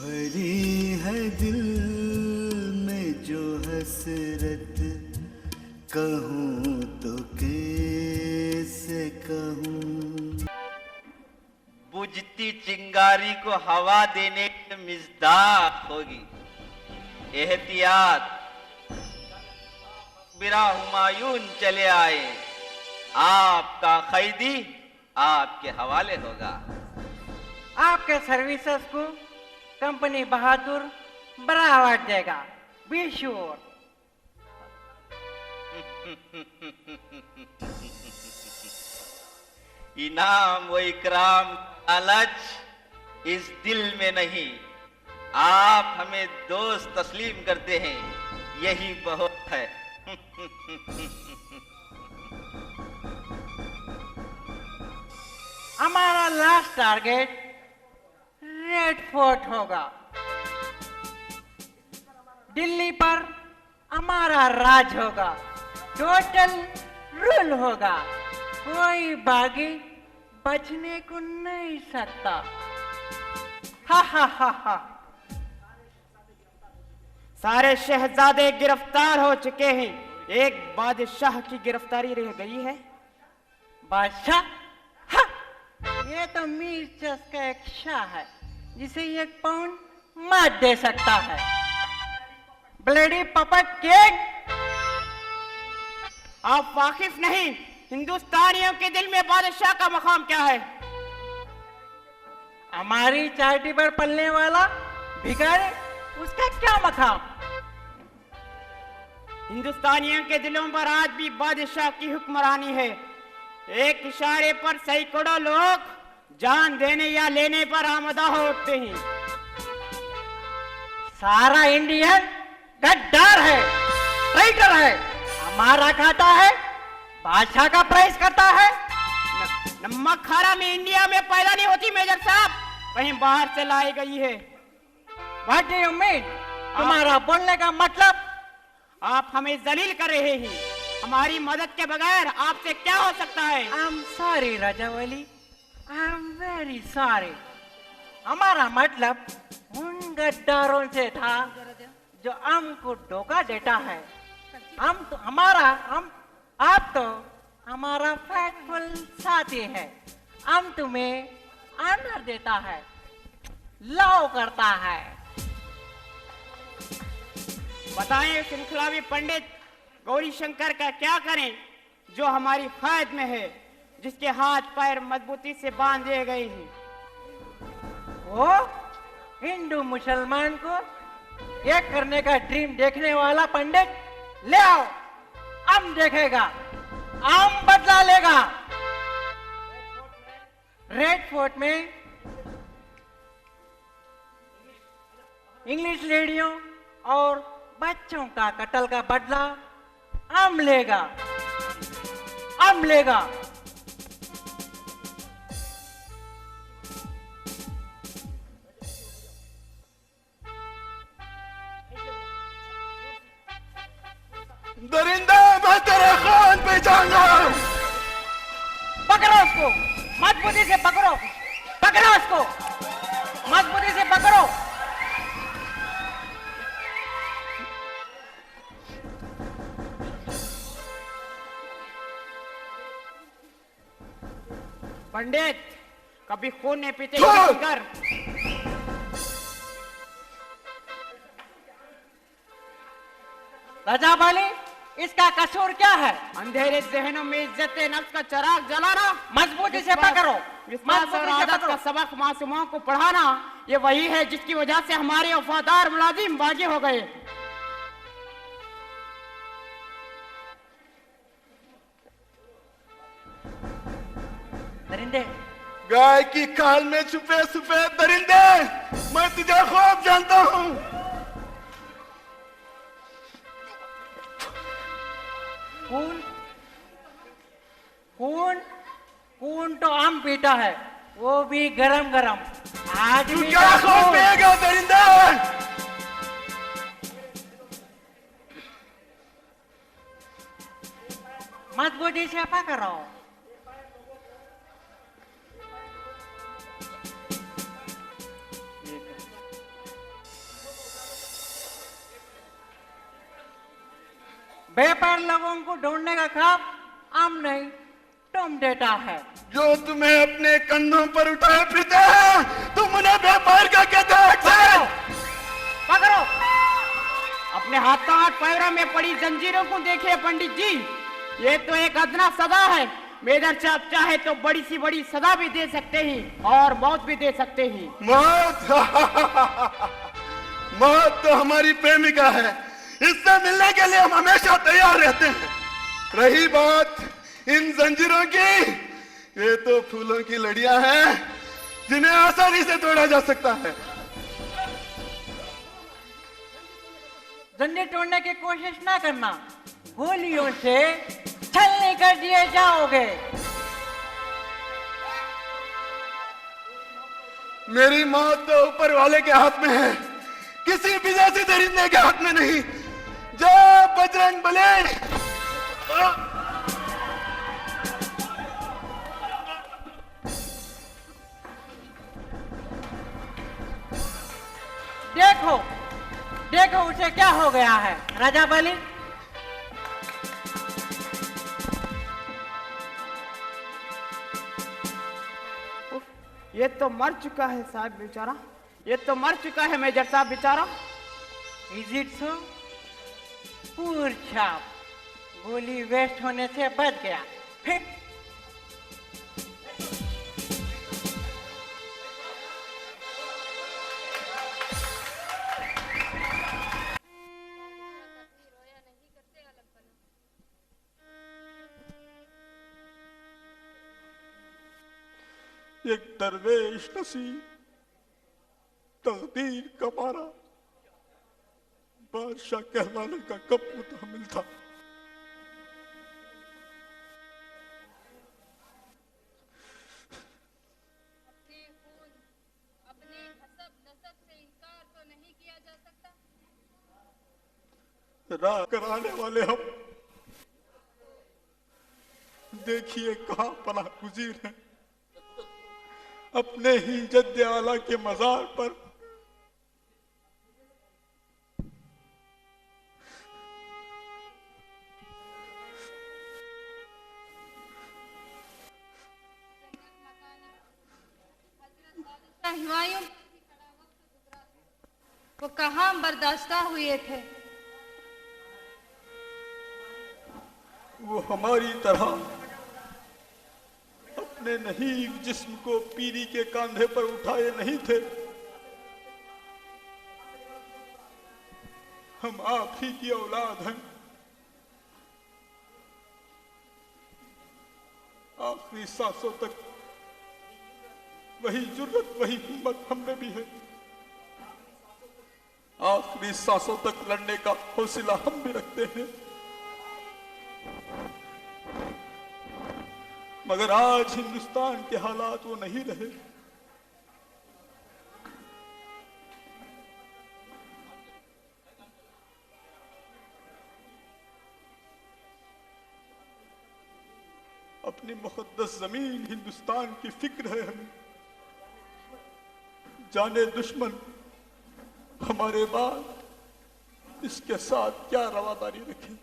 भरी है दिल में जो हसरत, कहूँ तो कैसे कहूँ। बुझती चिंगारी को हवा देने की मिज़दाक होगी। एहतियात, बिरा हुमायूं चले आए, आपका खैदी आपके हवाले होगा। आपके सर्विसेज को कंपनी बहादुर बड़ा अवार्ड देगा, बी श्योर। इनाम व इकराम लालच इस दिल में नहीं, आप हमें दोस्त तस्लीम करते हैं, यही बहुत है। हमारा लास्ट टारगेट रेड फोर्ट होगा। दिल्ली पर हमारा राज होगा, टोटल रूल होगा, कोई बागी बचने को नहीं सकता। हा हा हा हा। सारे शहजादे गिरफ्तार हो चुके हैं, एक बादशाह की गिरफ्तारी रह गई है। बादशाह? हाँ, ये तो मीर चस का एक शाह है जिसे 1 पाउंड मात दे सकता है। Bloody puppet king. आप वाकिफ नहीं, हिंदुस्तानियों के दिल में बादशाह का मकाम क्या है। हमारी चाटी पर पलने वाला भिखारी, उसका क्या मकाम। हिंदुस्तानियों के दिलों पर आज भी बादशाह की हुक्मरानी है। एक इशारे पर सैकड़ों लोग जान देने या लेने पर आमदा हो उठते हैं। सारा इंडियन गद्दार है, ट्रैटर है, हमारा खाता है, बादशाह का प्राइस करता है। नमक खारा में इंडिया में पैदा नहीं होती मेजर साहब, कहीं बाहर से लाई गई है। What do you mean? तुम्हारा बोलने का मतलब? आप हमें जलील कर रहे हैं, हमारी मदद के बगैर आपसे क्या हो सकता है। I'm sorry राजावली, I'm very sorry। हमारा मतलब उन गद्दारों से था जो हमको धोखा देता है। आप तो हमारा फैक्टफुल साथी है। हम तुम्हें ऑनर देता है, लव करता है। बताएं सिंखलावी पंडित गौरी शंकर का क्या करें जो हमारी कैद में है, जिसके हाथ पैर मजबूती से बांध दिए गए हैं। वो हिंदू मुसलमान को एक करने का ड्रीम देखने वाला पंडित ले आओ, हम देखेगा, हम बदला लेगा। रेड फोर्ट में इंग्लिश लेडियों और बच्चों का कत्ल का बदला हम लेगा, हम लेगा। दरिंदा, मैं तेरे खान पे जाऊंगा। पकड़ो उसको, मजबूती से पकड़ो, पकड़ो उसको, मजबूती से पकड़ो। पंडित, कभी खून ने पीते कर। रजाबाली, इसका कसूर क्या है? अंधेरे जहनों में इज्जत नफ्स का चिराग जलाना, मजबूती से पकड़ो, विश्वास और आदत का सबक मासूमों को पढ़ाना, ये वही है जिसकी वजह से हमारे वफादार मुलाजिम बागी हो गए। दरिंदे, गाय की खाल में छुपे छुपे दरिंदे, मैं तुझे खूब जानता हूँ। खून, खून, खून तो आम पीता है, वो भी गरम गरम। आज तू भी क्या खून पिएगा दरिंदे? मजबूती से पकड़ो। बेपैर लोगों को ढूंढने का काम हम नहीं, तुम देता है। जो तुम्हें अपने कंधों पर उठाए फिरते हैं, तुम उन्हें व्यापार का कहते हो अक्सर। पकड़ो, अपने हाथों हाथ पैरों में पड़ी जंजीरों को देखिए पंडित जी, ये तो एक अदना सजा है। मेजर साहब चाहे तो बड़ी सी बड़ी सजा भी दे सकते हैं और मौत भी दे सकते हैं। मौत मौत तो हमारी प्रेमिका है, इससे मिलने के लिए हम हमेशा तैयार रहते हैं। रही बात इन जंजीरों की, ये तो फूलों की लड़ियां हैं जिन्हें आसानी से तोड़ा जा सकता है। जंजीर तोड़ने की कोशिश ना करना, गोलियों से छलनी कर दिए जाओगे। मेरी मौत तो ऊपर वाले के हाथ में है, किसी विदेशी दरिंदे के हाथ में नहीं। जय बजरंग बली। देखो देखो उसे क्या हो गया है राजा बलि। ये तो मर चुका है साहब बेचारा, ये तो मर चुका है मेजर साहब बेचारा। Is it so? पूर छाप, गोली वेस्ट होने से बच गया। फिर एक दरवेश नसीब तकदीर का मारा, बादशाह कहलाने का कब मुद्दा मिलता। अपने हसब नसब से इनकार तो नहीं किया जा सकता। राह कराने वाले हम देखिए कहां पनाह गुज़ीर हैं, अपने ही जद्दे आला के मजार पर। हुमायूं वो कहाँ बर्दाश्ता हुए थे। वो हमारी तरह अपने नहीब जिस्म को पीरी के कांधे पर उठाए नहीं थे। हम आप ही की औलाद हैं। आखिरी सांसों तक वही जुर्रत वही हिम्मत हम में भी है। आखिरी सांसों तक लड़ने का हौसला हम भी रखते हैं। मगर आज हिंदुस्तान के हालात वो नहीं रहे। अपनी मुक़द्दस जमीन हिंदुस्तान की फिक्र है हमें। जाने दुश्मन हमारे बाद इसके साथ क्या रवादारी रखे।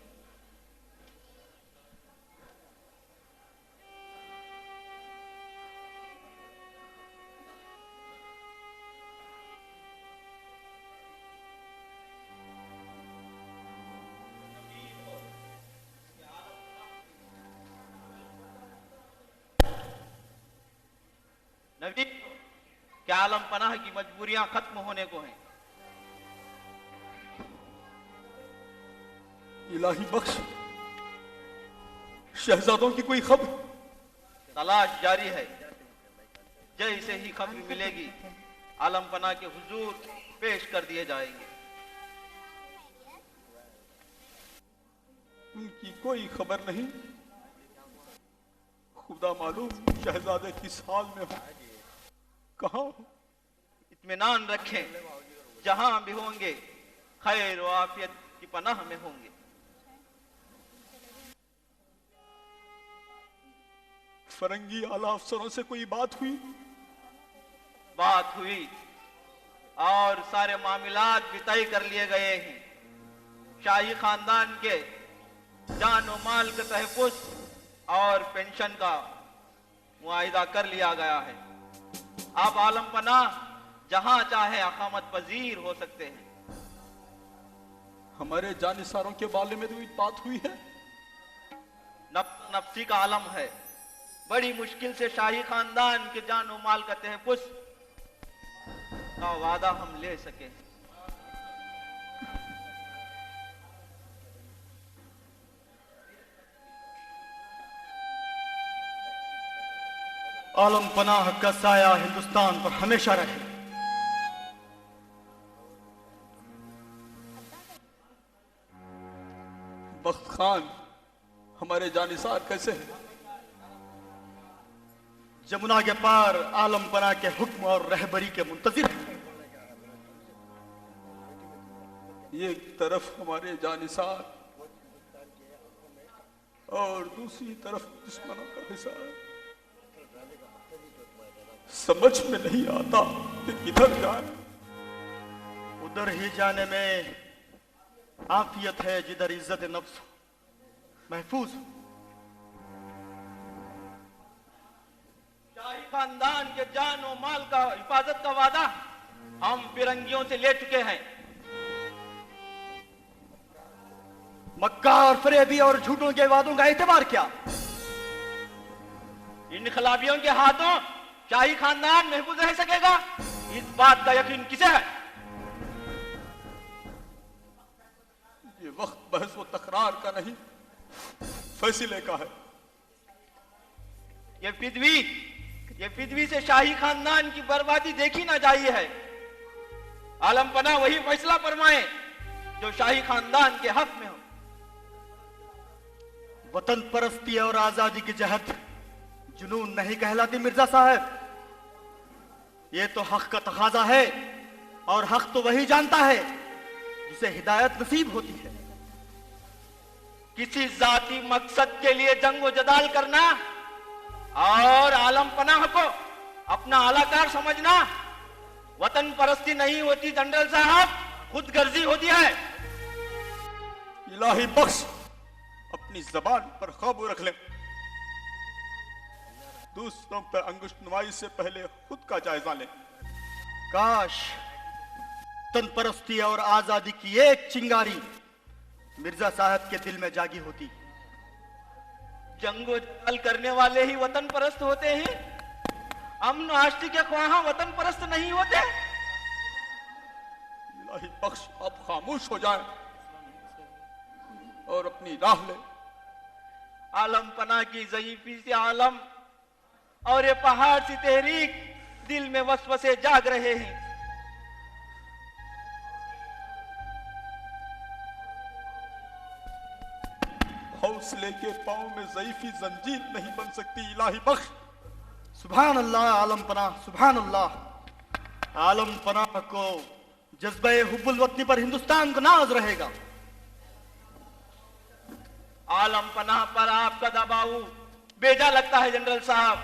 नबी, क्या आलम पनाह की मजबूरियां खत्म होने को हैं। इलाही बख्श, शहजादों की कोई खबर? तलाश जारी है, जैसे ही खबर मिलेगी आलम पनाह के हुजूर पेश कर दिए जाएंगे। उनकी कोई खबर नहीं। खुदा मालूम शहजादे किस हाल में हो, कहाँ हो। इत्मीनान रखें, जहां भी होंगे खैर व आफियत की पनाह में होंगे। फरंगी आला अफसरों से कोई बात हुई? बात हुई और सारे मामलात भी तय कर लिए गए हैं। शाही खानदान के जान और माल का तहफ़्फ़ुज़ और पेंशन का मुआहिदा कर लिया गया है। आप आलम पनाह जहां चाहे अकामत पजीर हो सकते हैं। हमारे जानिसारों के बारे में तो ये बात हुई है। नफ्सी का आलम है। बड़ी मुश्किल से शाही खानदान के जान और माल का तहफ़्फ़ुज़ का वादा हम ले सके। आलम पनाह का साया हिंदुस्तान पर हमेशा रहे। बख्त खान हमारे जानिसार कैसे हैं? जमुना के पार आलम पनाह के हुक्म और रहबरी के मुंतजिर हैं। एक तरफ हमारे जानिसार और दूसरी तरफ दुश्मनों का हिसाब। समझ में नहीं आता कि किधर जाए। उधर ही जाने में आफियत है जिधर इज्जत नफ्स महफूज हो। शाही खानदान के जान और माल का हिफाजत का वादा हम फिरंगियों से ले चुके हैं। मक्का और फरेबी और झूठों के वादों का एतबार क्या? इनकलाबियों के हाथों शाही खानदान महफूज रह सकेगा, इस बात का यकीन किसे है? ये वक्त बहस व तकरार का नहीं, फैसले का है। ये फिदवी से शाही खानदान की बर्बादी देखी ना जाई है। आलम पनाह वही फैसला फरमाए जो शाही खानदान के हक में हो। वतन परस्ती और आजादी की जहद जुनून नहीं कहलाती मिर्जा साहब। ये तो हक का तकाजा है और हक तो वही जानता है जिसे हिदायत नसीब होती है। किसी जाती मकसद के लिए जंग व जदाल करना और आलम पनाह को अपना आलाकार समझना वतन परस्ती नहीं होती जनरल साहब, खुद गर्जी होती है। इलाही बख्श अपनी जबान पर काबू रख ले। दूसरों पर अंगुष्ठ नुमाई से पहले खुद का जायजा ले। काश तन परस्ती और आजादी की एक चिंगारी मिर्जा साहब के दिल में जागी होती। जंगो जलाल करने वाले ही वतन परस्त होते हैं, अमन आष्टी के ख्वाहा वतन परस्त नहीं होते। इलाही बख्श आप खामोश हो जाए और अपनी राह ले। आलम पनाह की ज़ईफी से आलम और ये पहाड़ सी तहरीक दिल में वसवसे जाग रहे हैं। हौसले के पांव में ज़ईफी जंजीर नहीं बन सकती। इलाही बख्श। सुभान अल्लाह आलम पनाह, सुभान अल्लाह। आलम पनाह को जज्बे हुब्बुल वतनी पर हिंदुस्तान को नाज रहेगा। आलम पनाह पर आपका दबाव बेजा लगता है जनरल साहब।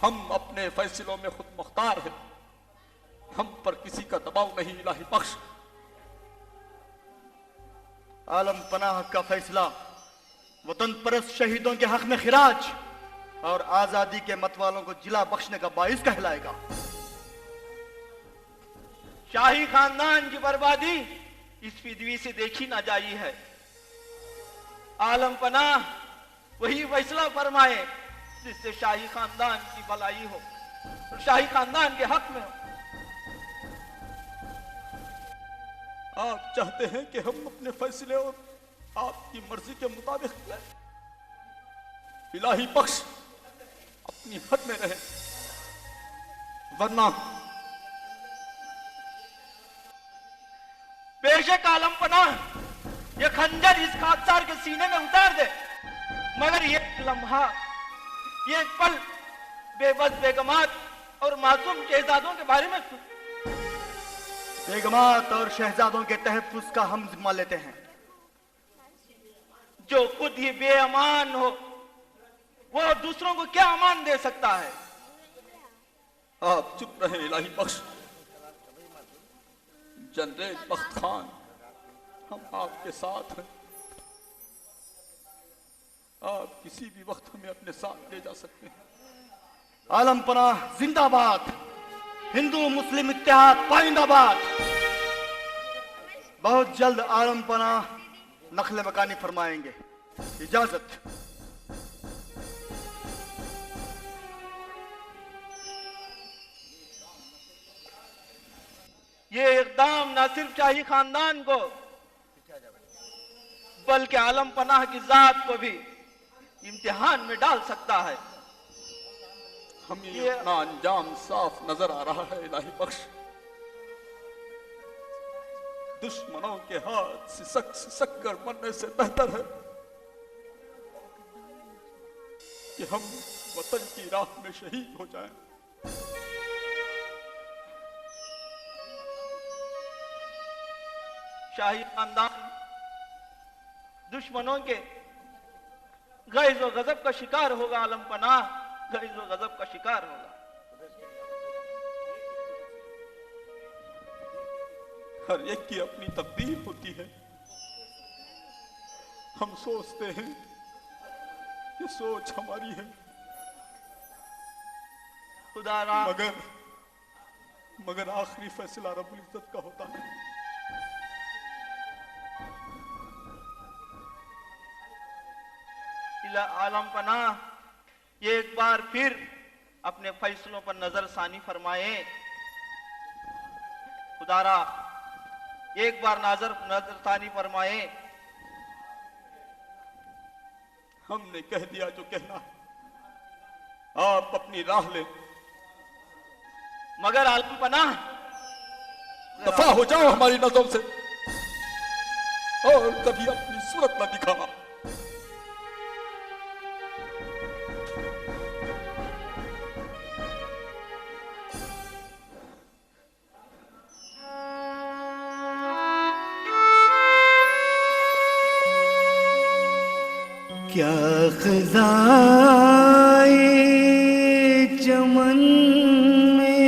हम अपने फैसलों में खुद मुख्तार हैं, हम पर किसी का दबाव नहीं। इलाही बख्श। आलम पनाह का फैसला वतन परस्त शहीदों के हक में खिराज और आजादी के मतवालों को जिला बख्शने का बाइस कहलाएगा। शाही खानदान की बर्बादी इस फिदवी से देखी ना जाई है। आलम पनाह वही फैसला फरमाए जिससे शाही खानदान की भलाई हो और शाही खानदान के हक में हो। आप चाहते हैं कि हम अपने फैसले और आपकी मर्जी के मुताबिक लें। इलाही बख्श अपनी हद में रहे, वरना बेशक आलम पनाह ये खंजर इस खाकसार के सीने में उतार दे, मगर ये लम्हा, ये पल बेबस बेगमात और मासूम शहजादों के बारे में बेगमात और शहजादों के तहफ्फुज का हम जिम्मा लेते हैं। जो खुद ही बेअमान हो वो दूसरों को क्या अमान दे सकता है? आप चुप रहे इलाही बख्श। जनरल बख्त खान, हम आपके साथ हैं। आप किसी भी वक्त हमें अपने साथ ले जा सकते हैं। आलमपना जिंदाबाद, हिंदू मुस्लिम इत्तेहाद पाइंदाबाद। बहुत जल्द आलमपना नखले मकानी फरमाएंगे। इजाजत। ये इकदाम न सिर्फ शाही खानदान को बल्कि आलम पनाह की जात को भी इम्तिहान में डाल सकता है। हमें अपना अंजाम साफ नजर आ रहा है। इलाही बख्श, दुश्मनों के हाथ सिसक कर मरने से बेहतर है कि हम वतन की राह में शहीद हो जाएं। शाही खानदान दुश्मनों के गैज़ व गजब का शिकार होगा। आलम पनाह गैज़ व गजब का शिकार होगा। हर एक की अपनी तकदीर होती है। हम सोचते हैं कि सोच हमारी है, खुदा रा मगर आखिरी फैसला रब्बुल इज्जत का होता है। आलम पनाह ये एक बार फिर अपने फैसलों पर नजर सानी फरमाए। खुदारा एक बार नजर सानी फरमाए। हमने कह दिया जो कहना है, आप अपनी राह ले। मगर आलम पनाह दफा हो जाओ हमारी नजरों से और कभी अपनी सूरत न दिखाना। क्या ख़ज़ाए चमन में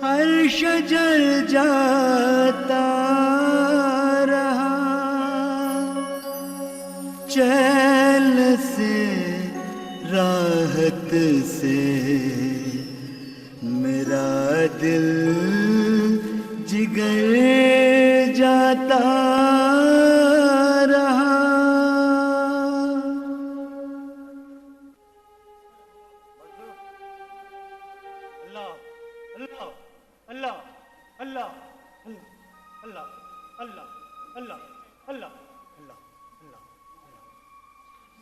हर शजर जाता रहा, चैन से राहत से मेरा दिल जिगर जाता रहा।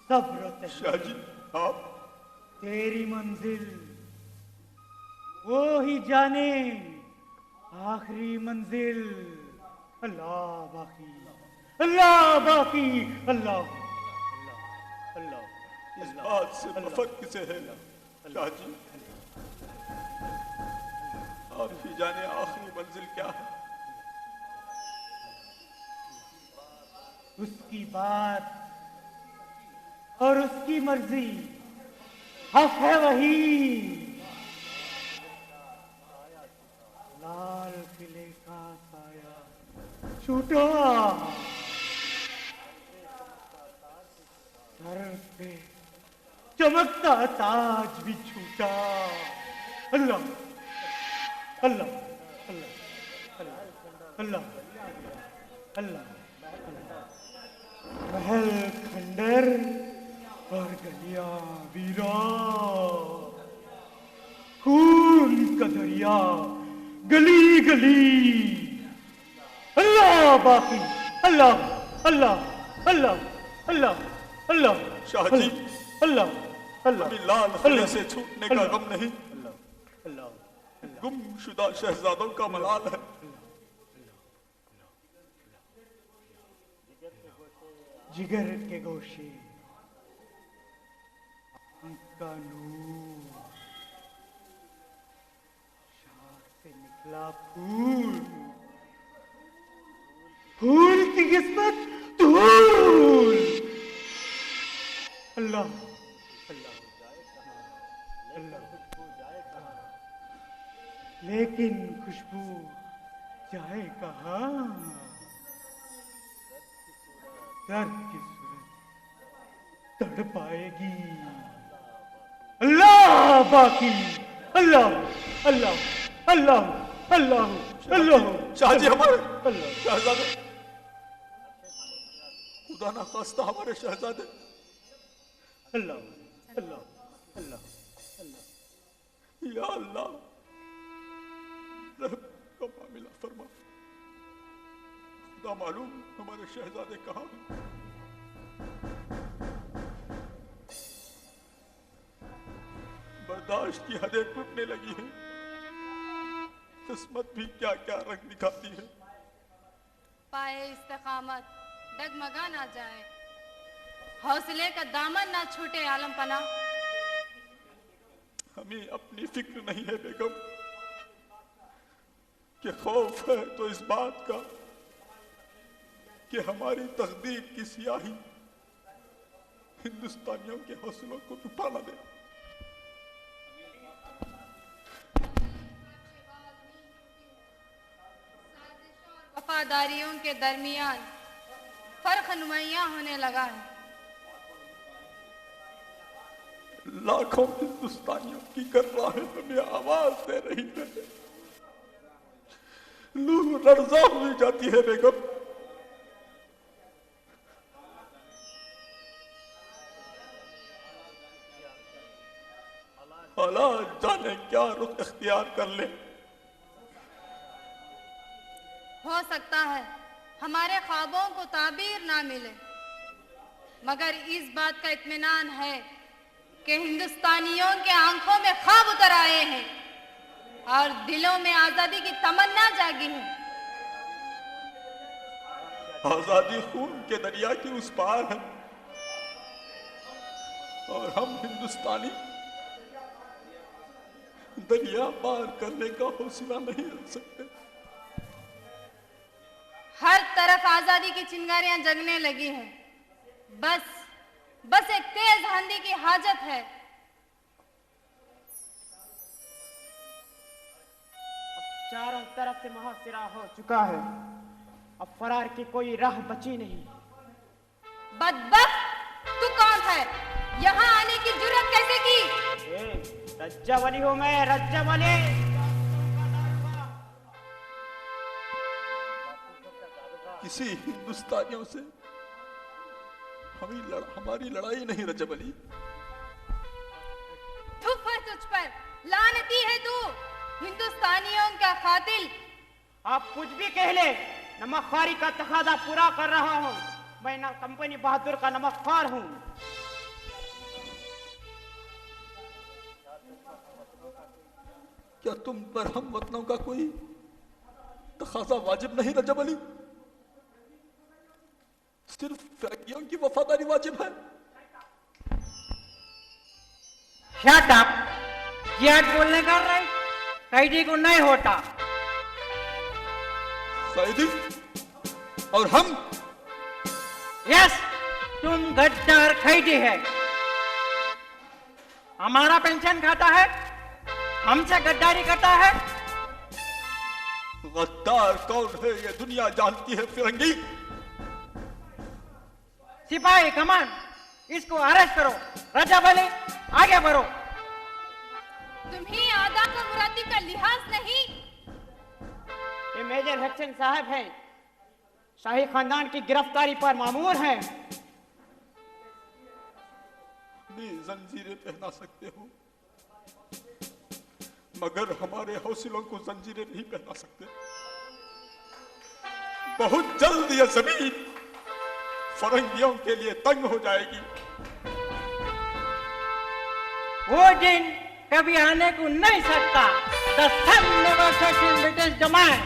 सब्र शाह जी, आप तेरी मंजिल वो ही जाने, आखिरी मंजिल अल्लाह बाकी, अल्लाह बाकी, अल्लाह अल्लाह अल्लाह। इस बात से मफर किसे है शाह जी? आप ही जाने आखिरी मंजिल क्या है। उसकी बात और उसकी मर्जी, हक है वही। लाल किले का साया छूटा, सर पे चमकता ताज भी छूटा। अल्लाह अल्लाह अल्लाह अल्लाह अल्लाह। महल खंडर और गलियां वीरा, खून का दरिया गली गली। अल्लाह बाकी, अल्लाह अल्लाह अल्लाह अल्लाह अल्लाह। शाह जी, अल्लाह अल्लाह। अभी लाल किले से छूटने का गम नहीं, गुमशुदा शहजादों का मलाल है। जिगर के गोशे उनका नूर, शाख से निकला फूल, फूल की किस्मत धूल। अल्लाह अल्लाह अल्लाह। लेकिन खुशबू जाए कहाँ? दर्द की सूरत तड़पाएगी। अल्लाह बाकी, अल्लाह अल्लाह अल्लाह अल्लाह अल्लाह। शाहजी हमारे अल्लाह शहजादे, खुदा ना खास्ता हमारे शहजादे। अल्लाह अल्लाह अल्लाह अल्लाह। या अल्लाह रहम का मामला फरमा। खुदा मालूम हमारे शहजादे कहाँ हैं। बर्दाश्त की हदें टूटने लगी हैं। किस्मत भी क्या क्या रंग दिखाती है। पाए इस्तेकामत डगमगा ना जाए, हौसले का दामन ना छूटे आलम पना। हमें अपनी फिक्र नहीं है बेगम कि खौफ है तो इस बात का कि हमारी तकदीर की सियाही हिंदुस्तानियों के हौसलों को डुबा न दे। वफादारियों के दरमियान फर्क नुमाइयां होने लगा है। लाखों हिंदुस्तानियों की गर्राहें हमें आवाज दे रही है। लूह लर्जा हुई जाती है बेगम। हालात जाने क्या रुख इख्तियार कर ले। हो सकता है हमारे ख्वाबों को ताबीर ना मिले, मगर इस बात का इत्मीनान है कि हिंदुस्तानियों के आंखों में ख्वाब उतर आए हैं और दिलों में आजादी की तमन्ना जागी है। आजादी खून के दरिया की उस पार है और हम हिंदुस्तानी दरिया पार करने का हौसला नहीं रख सकते। हर तरफ आजादी की चिंगारियां जगने लगी हैं। बस एक तेज आंधी की हाजत है। चारों तरफ से मुहासिरा हो चुका है। अब फरार की कोई राह बची नहीं। बदबख्त, तू कौन है? यहाँ आने की जुर्रत कैसे की? रज्जावली हूँ मैं, रज्जावली। किसी हिंदुस्तानियों से हमारी लड़ाई नहीं रजब अली। थुप है तुझ पर, लानती है तू, हिंदुस्तानियों का कातिल। आप कुछ भी कह ले, नमकखारी का तकादा पूरा कर रहा हूँ। मैं ना कंपनी बहादुर का नमकखार हूँ। क्या तुम पर हम वतनों का कोई तकाजा वाजिब नहीं रजब अली? सिर्फ फैकियों की वफादारी वाजिब है। शट अप, ये बोलने का राइट कैदी को नहीं होता। कैदी और हम? यस, तुम गद्दार कैदी है। हमारा पेंशन खाता है, हमसे गद्दारी करता है। गद्दार कौन है ये दुनिया जानती है फिरंगी। सिपाही कमान, इसको अरेस्ट करो। रजब अली, आगे बढ़ो। तुम्हें आदाब और मुरादी का लिहाज नहीं। ये मेजर हसन साहब हैं, शाही खानदान की गिरफ्तारी पर मामूर हैं। भी जंजीरें पहना सकते हो, मगर हमारे हौसलों को जंजीरें नहीं पहना सकते। बहुत जल्द ये जमीन फरंगियों के लिए तंग हो जाएगी। वो दिन कभी आने को नहीं सकता। The sun never sets in British domain.